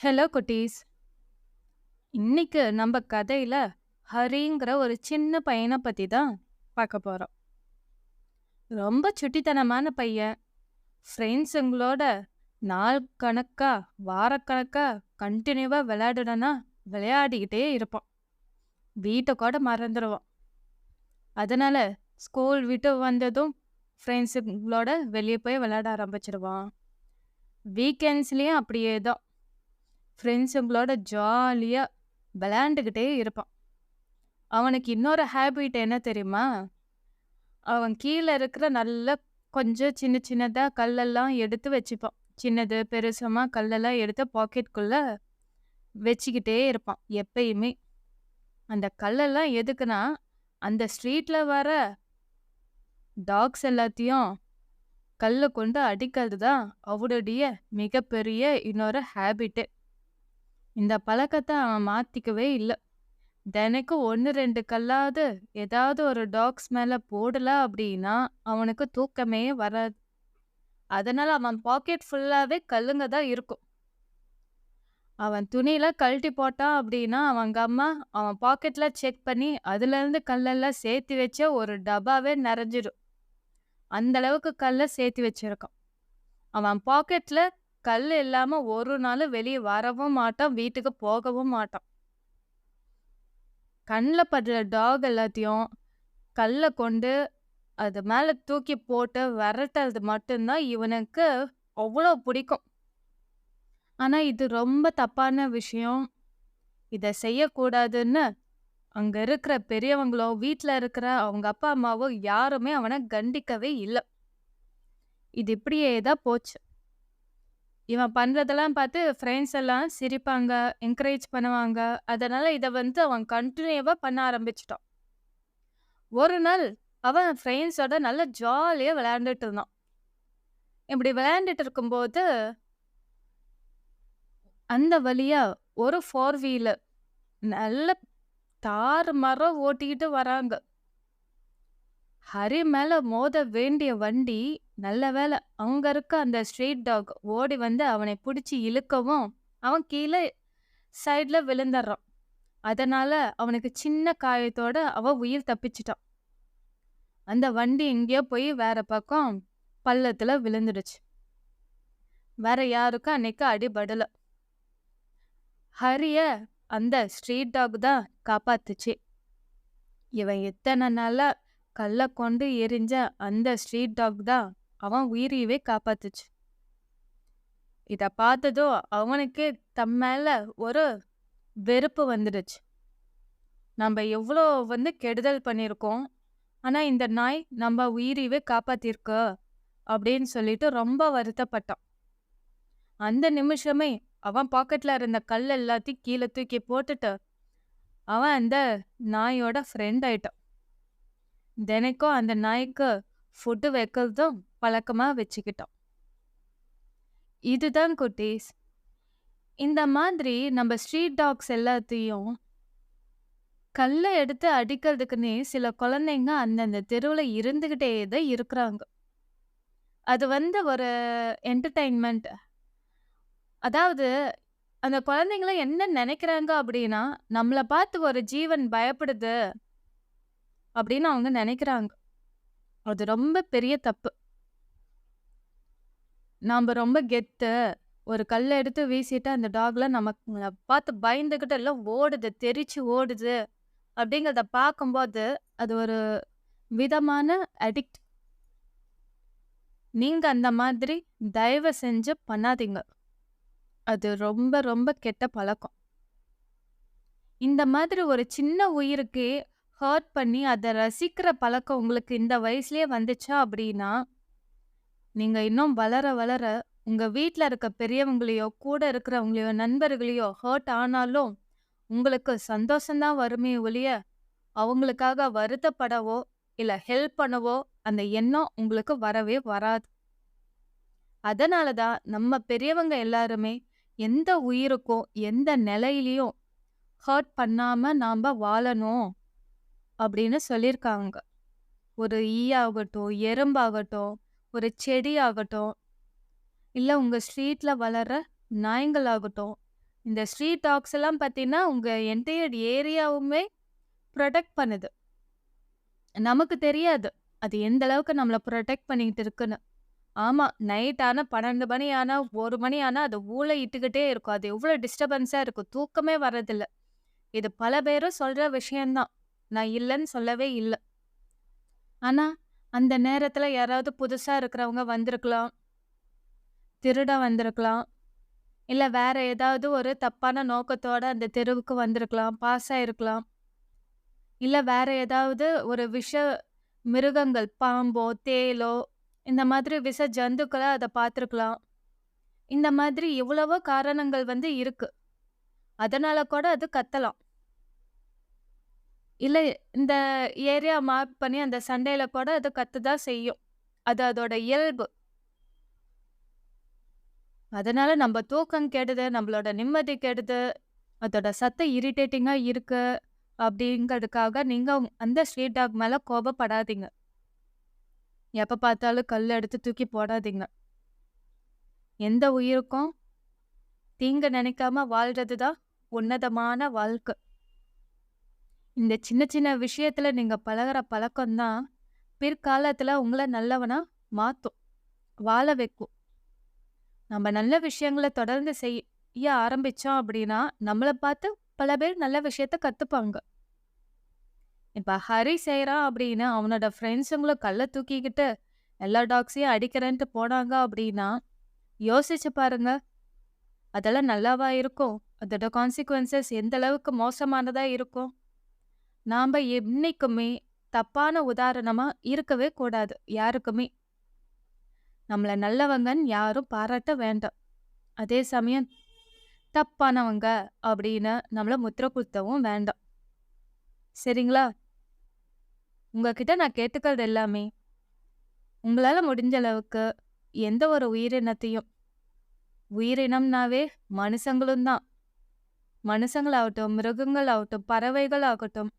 Hello குட்டீஸ். இன்னைக்கு நம்ம கதையில ஹரிங்கிற ஒரு சின்ன பையனை பத்தி தான் பார்க்க போறோம். ரொம்ப சுட்டித்தனமான பையன். ஃப்ரெண்ட்ஸுங்களோட நாள் கணக்கா வாரக்கணக்கா கண்டினியூவா விளையாடுனா விளையாடிக்கிட்டே இருப்பான். வீட்டை கூட மறந்துடுவான். அதனால ஸ்கூல் விட்டு வந்ததும் ஃப்ரெண்ட்ஸுங்களோட வெளியே போய் விளையாட ஆரம்பிச்சிடுவான். வீக்கெண்ட்ஸ்லேயும் அப்படியே தான் ஃப்ரெண்ட்ஸுங்களோட ஜாலியாக விளையாண்டுக்கிட்டே இருப்பான். அவனுக்கு இன்னொரு ஹேபிட் என்ன தெரியுமா? அவன் கீழே இருக்கிற நல்ல கொஞ்சம் சின்ன சின்னதா கல்லெல்லாம் எடுத்து வச்சுப்பான். சின்னது பெருசுமா கல்லெல்லாம் எடுத்து பாக்கெட்குள்ள வச்சுக்கிட்டே இருப்பான் எப்பயுமே. அந்த கல்லெல்லாம் எதுக்குன்னா, அந்த ஸ்ட்ரீட்ல வர டாக்ஸ் எல்லாத்தையும் கல்லை கொண்டு அடிக்கிறது தான் அவனுடைய மிகப்பெரிய இன்னொரு ஹேபிட்டு. இந்த பழக்கத்தை அவன் மாத்திக்கவே இல்லை. தினைக்கும் 1, 2 கல்லாவது ஏதாவது ஒரு டாக்ஸ் மேல போடல அப்படின்னா அவனுக்கு தூக்கமே வராது. அதனால அவன் பாக்கெட் ஃபுல்லாவே கல்லுங்க தான் இருக்கும். அவன் துணியில கழட்டி போட்டான் அப்படின்னா அவங்க அம்மா அவன் பாக்கெட்ல செக் பண்ணி அதுல இருந்து கல்லெல்லாம் சேர்த்து வச்ச ஒரு டப்பாவே நிறைஞ்சிடும். அந்த அளவுக்கு கல்லை சேர்த்து வச்சிருக்கான். அவன் பாக்கெட்ல கல் இல்லாம ஒரு நாள் வெளியே வரவும் மாட்டான், வீட்டுக்கு போகவும் மாட்டான். கண்ணில் படுற டாக் எல்லாத்தையும் கல்லை கொண்டு அது மேலே தூக்கி போட்டு விரட்டுறது மட்டும்தான் இவனுக்கு அவ்வளோ பிடிக்கும். ஆனால் இது ரொம்ப தப்பான விஷயம். இதை செய்யக்கூடாதுன்னு அங்கே இருக்கிற பெரியவங்களோ வீட்டில் இருக்கிற அவங்க அப்பா அம்மாவோ யாருமே அவனை கண்டிக்கவே இல்லை. இது இப்படியே தான் போச்சு. இவன் பண்ணுறதெல்லாம் பார்த்து ஃப்ரெண்ட்ஸ் எல்லாம் சிரிப்பாங்க, என்கரேஜ் பண்ணுவாங்க. அதனால இதை அவன் கண்டினியூவாக பண்ண ஆரம்பிச்சிட்டான். ஒரு நாள் அவன் ஃப்ரெண்ட்ஸோட நல்லா ஜாலியாக விளையாண்டுட்டு இருந்தான். இப்படி விளையாண்டுட்டு இருக்கும்போது அந்த வழியா ஒரு 4 வீலர் நல்ல தாறுமாறா ஓட்டிக்கிட்டு வராங்க. ஹரி மேல மோத வேண்டிய வண்டி நல்ல வேலை அங்க இருக்க அந்த ஸ்ட்ரீட் டாக் ஓடி வந்து அவனை பிடிச்சி இழுக்கவும் அவன் கீழே சைட்ல விழுந்துடுறான். அதனால அவனுக்கு சின்ன காயத்தோட அவன் உயிர் தப்பிச்சிட்டான். அந்த வண்டி எங்கேயோ போய் வேற பக்கம் பள்ளத்துல விழுந்துடுச்சு. வேற யாருக்கும் அன்னைக்கு அடிபடல. ஹரிய அந்த ஸ்ட்ரீட் டாக் தான் காப்பாத்துச்சு. இவன் எத்தனை நாளா கல்லை கொண்டு எரிஞ்ச அந்த ஸ்ட்ரீட் டாக் தான் அவன் உயிரையவே காப்பாத்துச்சு. இத பார்த்ததும் அவனுக்கே தம் மேல ஒரு வெறுப்பு வந்துடுச்சு. நம்ம எவ்வளோ கெடுதல் பண்ணியிருக்கோம், ஆனா இந்த நாய் நம்ம உயிரையவே காப்பாத்திருக்கு அப்படின்னு சொல்லிட்டு ரொம்ப வருத்தப்பட்டான். அந்த நிமிஷமே அவன் பாக்கெட்ல இருந்த கல் எல்லாத்தையும் கீழே தூக்கி போட்டுட்டு அவன் அந்த நாயோட ஃப்ரெண்ட் ஆயிட்டான். தினைக்கும் அந்த நாய்க்கு ஃபுட்டு வைக்கிறதும் பழக்கமா வச்சுக்கிட்டான். இதுதான் குட்டீஸ். இந்த மாதிரி நம்ம ஸ்ட்ரீட் டாக்ஸ் எல்லாத்தையும் கல்லை எடுத்து அடிக்கிறதுக்குன்னே சில குழந்தைங்க அந்தந்த தெருவில் இருந்துகிட்டே தான் இருக்கிறாங்க. அது ஒரு என்டர்டைன்மெண்ட். அதாவது அந்த குழந்தைங்கள என்ன நினைக்கிறாங்க அப்படின்னா, நம்மளை பார்த்து ஒரு ஜீவன் பயப்படுது அப்படின்னு அவங்க நினைக்கிறாங்க. அது ரொம்ப பெரிய தப்பு. நாம ரொம்ப கெத்து ஒரு கல்லை எடுத்து வீசிட்டு அந்த டாக்ல நமக்கு பார்த்து பயந்துகிட்டு எல்லாம் ஓடுது, தெரிச்சு ஓடுது அப்படிங்கிறத பார்க்கும்போது அது ஒரு விதமான அடிக்ட். நீங்க அந்த மாதிரி தயவு செஞ்சு பண்ணாதீங்க. அது ரொம்ப ரொம்ப கெட்ட பழக்கம். இந்த மாதிரி ஒரு சின்ன உயிருக்கு ஹர்ட் பண்ணி அதை ரசிக்கிற பழக்கம் உங்களுக்கு இந்த வயசுலயே வந்துச்சா அப்படின்னா, நீங்க இன்னும் வளர வளர உங்க வீட்டில் இருக்க பெரியவங்களையோ கூட இருக்கிறவங்களையோ நண்பர்களையோ ஹர்ட் ஆனாலும் உங்களுக்கு சந்தோஷம்தான் வருமே ஒழிய அவங்களுக்காக வருத்தப்படவோ இல்லை ஹெல்ப் பண்ணவோ அந்த எண்ணம் உங்களுக்கு வரவே வராது. அதனால தான் நம்ம பெரியவங்க எல்லாருமே எந்த உயிருக்கும் எந்த நிலையிலையும் ஹர்ட் பண்ணாம நாம வாழணும் அப்படின்னு சொல்லியிருக்காங்க. ஒரு ஈயாகட்டும், எறும்பாகட்டும், ஒரு செடி ஆகட்டும், இல்லை உங்க ஸ்ட்ரீட்ல வளர நாய்ங்களாகட்டும், இந்த ஸ்ட்ரீட் டாக்ஸ் எல்லாம் பார்த்தீங்கன்னா, உங்க என்டையர் ஏரியாவுமே புரொடெக்ட் பண்ணுது. நமக்கு தெரியாது. அது எந்த அளவுக்கு நம்மள புரொடெக்ட் பண்ணிட்டு இருக்குன்னு. ஆமா, நைட் ஆனா 12 மணி ஆனா, 1 மணி ஆனா அது ஊளையிட்டுக்கிட்டே இருக்கும். அது எவ்வளோ டிஸ்டர்பன்ஸா இருக்கும். தூக்கமே வரதில்ல. இது பல பேரும் சொல்ற விஷயம் தான். நான் இல்லன்னு சொல்லவே இல்ல. ஆனா, அந்த நேரத்துல யாராவது புதுசா இருக்கிறவங்க வந்திருக்கலாம். திருடன் வந்திருக்கலாம். இல்ல வேற ஏதாவது ஒரு தப்பான நோக்கத்தோட அந்த தெருவுக்கு வந்திருக்கலாம். பாஸ் ஆயிருக்கலாம். இல்ல வேற ஏதாவது ஒரு மிருகங்கள், பாம்போ, தேளோ இந்த மாதிரி விஷ ஜந்துக்கள அத பார்த்துருக்கலாம். இந்த மாதிரி எவ்வளவோ காரணங்கள் வந்து இருக்கு. அதனால கூட அது கத்தலாம். இல்ல இந்த ஏரியா மார்க் பண்ணி அந்த சண்டேல கூட அது கத்ததான் செய்யும். அது அதோட இயல்பு. அதனால நம்ப தூக்கம் கெடுது, நம்மளோட நிம்மதி கெடுது, அதோட சத்தம் இரிட்டேட்டிங்கா இருக்கு அப்படிங்கிறதுக்காக நீங்க அந்த ஸ்ட்ரீட் டாக் மேல கோபப்படாதீங்க. எப்ப பார்த்தாலும் கல் எடுத்து தூக்கி போடாதீங்க. எந்த உயிருக்கும் தீங்கு நினைக்காம வாழ்றது தான் உன்னதமான வாழ்க்கை. இந்த சின்ன சின்ன விஷயத்துல நீங்க பழகுற பழக்கம் தான் பிற்காலத்துல உங்கள நல்லவனா மாத்தும், வாழ வைக்கும். நம்ம நல்ல விஷயங்கள தொடர்ந்து செய்ய ஆரம்பிச்சோம் அப்படின்னா, நம்மள பார்த்து பல பேர் நல்ல விஷயத்த கத்துப்பாங்க. இப்ப ஹரி செய்றான் அப்படின்னு அவனோட ஃப்ரெண்ட்ஸுங்களும் கல்ல தூக்கிக்கிட்டு எல்லா டாக்ஸையும் அடிக்கிறேன்ட்டு போனாங்க அப்படின்னா, யோசிச்சு பாருங்க. அதெல்லாம் நல்லாவா இருக்கும்? அதோட கான்சிக்வென்சஸ் எந்த அளவுக்கு மோசமானதா இருக்கும்? நாம என்னைக்குமே தப்பான உதாரணமா இருக்கவே கூடாது யாருக்குமே. நம்மள நல்லவங்கன்னு யாரும் பாராட்ட வேண்டாம். அதே சமயம் தப்பானவங்க அப்படின்னு நம்மள முத்திர குத்தவும் வேண்டாம். சரிங்களா? உங்ககிட்ட நான் கேட்டுக்கிறது எல்லாமே, உங்களால முடிஞ்ச அளவுக்கு எந்த ஒரு உயிரினத்தையும் உயிரினம்னாவே மனுஷங்களும் தான். மனுஷங்களாகட்டும், மிருகங்களாகட்டும், பறவைகள் ஆகட்டும்,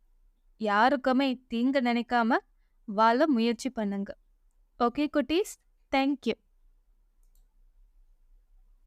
யாருக்குமே தீங்கு நினைக்காம வாழ முயற்சி பண்ணுங்க. ஓகே குட்டீஸ். Thank you.